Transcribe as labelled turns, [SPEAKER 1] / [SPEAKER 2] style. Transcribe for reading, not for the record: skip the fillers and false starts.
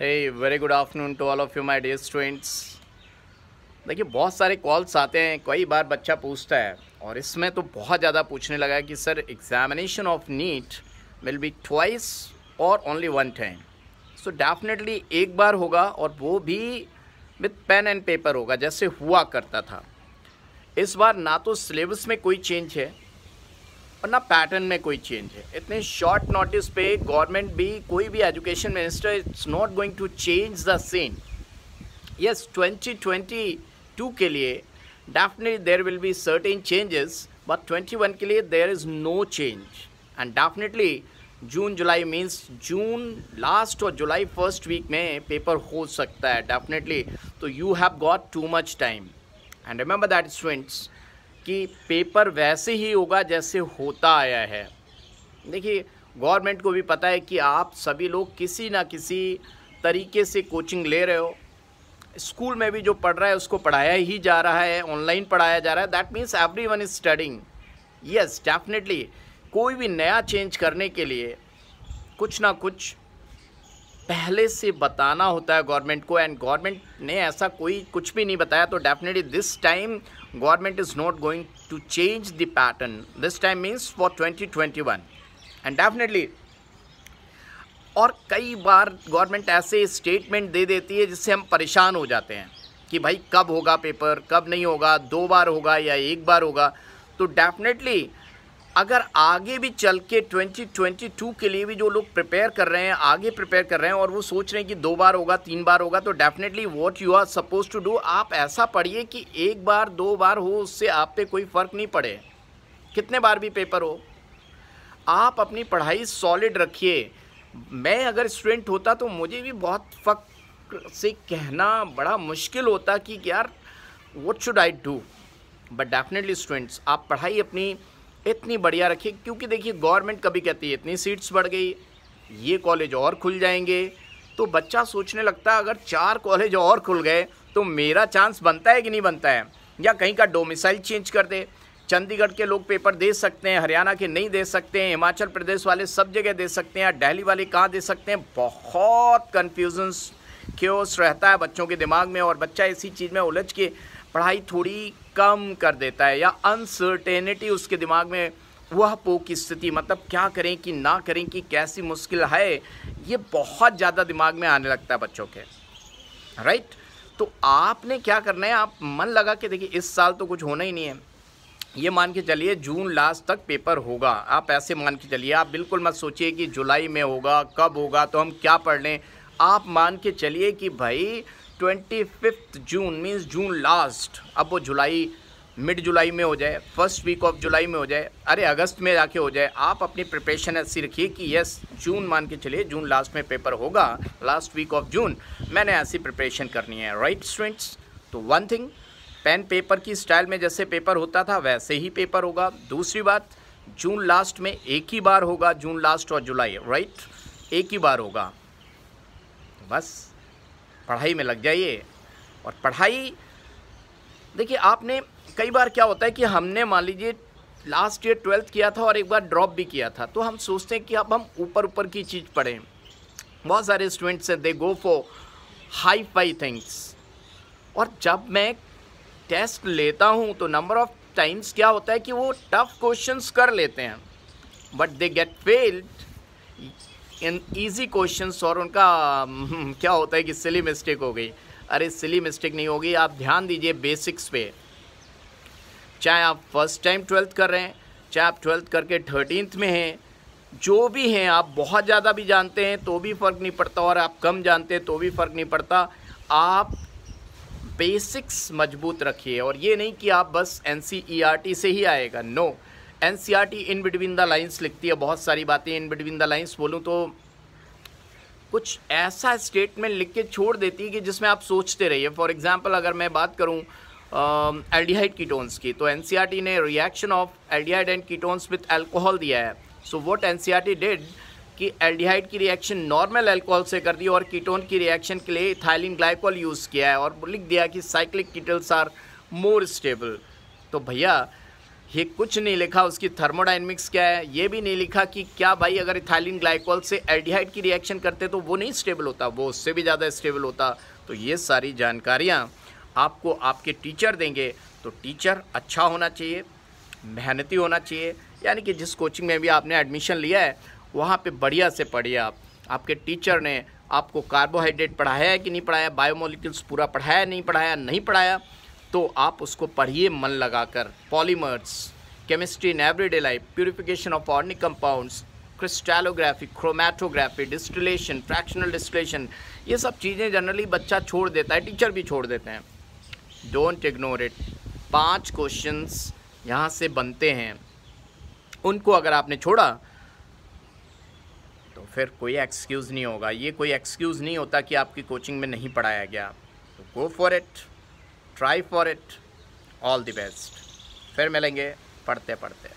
[SPEAKER 1] Hey very good afternoon to all of you my dear students. देखिए बहुत सारे calls आते हैं, कई बार बच्चा पूछता है और इसमें तो बहुत ज़्यादा पूछने लगा है कि sir examination of NEET will be twice और only one time. So definitely एक बार होगा और वो भी विथ पेन एंड पेपर होगा जैसे हुआ करता था। इस बार ना तो सिलेबस में कोई चेंज है और ना पैटर्न में कोई चेंज है। इतने शॉर्ट नोटिस पे गवर्नमेंट भी, कोई भी education minister it's not going to change the same. Yes 2022 के लिए definitely there will be certain changes, but 21 के लिए there is no change. And definitely June July means June last और July first week में paper हो सकता है definitely. तो you have got to much time and remember that students कि paper वैसे ही होगा जैसे होता आया है। देखिए गवर्नमेंट को भी पता है कि आप सभी लोग किसी ना किसी तरीके से कोचिंग ले रहे हो। स्कूल में भी जो पढ़ रहा है उसको पढ़ाया ही जा रहा है, ऑनलाइन पढ़ाया जा रहा है। That means everyone is studying. Yes definitely कोई भी नया चेंज करने के लिए कुछ ना कुछ पहले से बताना होता है गवर्नमेंट को, एंड गवर्नमेंट ने ऐसा कोई कुछ भी नहीं बताया। तो definitely this time government is not going to change the pattern. This time means for 2021 and definitely. और कई बार गवर्नमेंट ऐसे स्टेटमेंट दे देती है जिससे हम परेशान हो जाते हैं कि भाई कब होगा पेपर, कब नहीं होगा, 2 बार होगा या 1 बार होगा। तो डेफिनेटली अगर आगे भी चल के 2022 के लिए भी जो लोग प्रिपेयर कर रहे हैं, आगे प्रिपेयर कर रहे हैं और वो सोच रहे हैं कि 2 बार होगा, 3 बार होगा, तो definitely what you are suppose to do, आप ऐसा पढ़िए कि 1 बार 2 बार हो, उससे आप पे कोई फ़र्क नहीं पड़े, कितने बार भी पेपर हो। आप अपनी पढ़ाई सॉलिड रखिए। मैं अगर स्टूडेंट होता तो मुझे भी बहुत फ़ख्र से कहना बड़ा मुश्किल होता कि यार what should I do, but definitely students आप पढ़ाई अपनी इतनी बढ़िया रखिए। क्योंकि देखिए गवर्नमेंट कभी कहती है इतनी सीट्स बढ़ गई, ये कॉलेज और खुल जाएंगे, तो बच्चा सोचने लगता है अगर 4 कॉलेज और खुल गए तो मेरा चांस बनता है कि नहीं बनता है, या कहीं का डोमिसाइल चेंज कर दे। चंडीगढ़ के लोग पेपर दे सकते हैं, हरियाणा के नहीं दे सकते हैं, हिमाचल प्रदेश वाले सब जगह दे सकते हैं, दिल्ली वाले कहाँ दे सकते हैं। बहुत कन्फ्यूजन्स क्योस रहता है बच्चों के दिमाग में और बच्चा इसी चीज़ में उलझ के पढ़ाई थोड़ी कम कर देता है, या अनसर्टेनिटी उसके दिमाग में वह पो की स्थिति, मतलब क्या करें कि ना करें कि कैसी मुश्किल है, ये बहुत ज़्यादा दिमाग में आने लगता है बच्चों के, राइट। तो आपने क्या करना है, आप मन लगा के देखिए इस साल तो कुछ होना ही नहीं है, ये मान के चलिए जून लास्ट तक पेपर होगा। आप ऐसे मान के चलिए, आप बिल्कुल मत सोचिए कि जुलाई में होगा, कब होगा तो हम क्या पढ़ लें। आप मान के चलिए कि भाई 25 जून मीन्स जून लास्ट, अब वो जुलाई मिड जुलाई में हो जाए, फर्स्ट वीक ऑफ जुलाई में हो जाए, अरे अगस्त में जाके हो जाए। आप अपनी प्रिपरेशन ऐसी रखिए कि यस जून मान के चलिए जून लास्ट में पेपर होगा, लास्ट वीक ऑफ जून मैंने ऐसी प्रिपरेशन करनी है, राइट स्टूडेंट्स। तो वन थिंग, पेन पेपर की स्टाइल में जैसे पेपर होता था वैसे ही पेपर होगा। दूसरी बात, जून लास्ट में एक ही बार होगा, जून लास्ट और जुलाई, राइट, एक ही बार होगा। बस पढ़ाई में लग जाइए। और पढ़ाई देखिए, आपने कई बार क्या होता है कि हमने मान लीजिए लास्ट ईयर 12th किया था और एक बार ड्रॉप भी किया था, तो हम सोचते हैं कि अब हम ऊपर ऊपर की चीज़ पढ़ें। बहुत सारे स्टूडेंट्स हैं, they go for hi fi things, और जब मैं टेस्ट लेता हूँ तो नंबर ऑफ टाइम्स क्या होता है कि वो टफ क्वेश्चंस कर लेते हैं, but they get failed in easy questions, और उनका क्या होता है कि सिली मिस्टेक हो गई। अरे सिली मिस्टेक नहीं होगी, आप ध्यान दीजिए बेसिक्स पे। चाहे आप फर्स्ट टाइम 12th कर रहे हैं, चाहे आप 12th करके 13th में हैं, जो भी हैं, आप बहुत ज़्यादा भी जानते हैं तो भी फ़र्क नहीं पड़ता, और आप कम जानते हैं तो भी फ़र्क नहीं पड़ता। आप बेसिक्स मजबूत रखिए, और ये नहीं कि आप बस NCERT से ही आएगा, no. NCERT in between the lines लिखती है बहुत सारी बातें। इन बिटवीन द लाइंस बोलूँ तो कुछ ऐसा स्टेटमेंट लिख के छोड़ देती है कि जिसमें आप सोचते रहिए। फॉर एग्जांपल अगर मैं बात करूं एल्डिहाइड कीटोन्स की, तो NCERT ने reaction of aldehyde and ketones with alcohol दिया है। सो व्हाट NCERT डिड कि एल्डिहाइड की रिएक्शन नॉर्मल अल्कोहल से कर दी और कीटोन की रिएक्शन के लिए इथाइलिन ग्लाइकोल यूज़ किया है, और लिख दिया कि साइक्लिक कीटल्स आर मोर स्टेबल। तो भैया ये कुछ नहीं लिखा उसकी थर्मोडायनेमिक्स क्या है, ये भी नहीं लिखा कि क्या भाई अगर इथाइलिन ग्लाइकोल से एल्डिहाइड की रिएक्शन करते तो वो नहीं स्टेबल होता, वो उससे भी ज़्यादा स्टेबल होता। तो ये सारी जानकारियाँ आपको आपके टीचर देंगे। तो टीचर अच्छा होना चाहिए, मेहनती होना चाहिए, यानी कि जिस कोचिंग में भी आपने एडमिशन लिया है वहाँ पे बढ़िया से पढ़िए। आपके टीचर ने आपको कार्बोहाइड्रेट पढ़ाया है कि नहीं पढ़ाया, बायोमोलिक्यूल्स पूरा पढ़ाया नहीं पढ़ाया, नहीं पढ़ाया, तो आप उसको पढ़िए मन लगाकर। Polymers, chemistry in everyday life, purification of organic compounds, crystallography, chromatography, distillation, fractional distillation, ये सब चीज़ें जनरली बच्चा छोड़ देता है, टीचर भी छोड़ देते हैं। Don't ignore it. 5 क्वेश्चंस यहाँ से बनते हैं, उनको अगर आपने छोड़ा तो फिर कोई एक्सक्यूज़ नहीं होगा। ये कोई एक्सक्यूज़ नहीं होता कि आपकी कोचिंग में नहीं पढ़ाया गया। तो go for it, try for it, all the best. फिर मिलेंगे पढ़ते पढ़ते।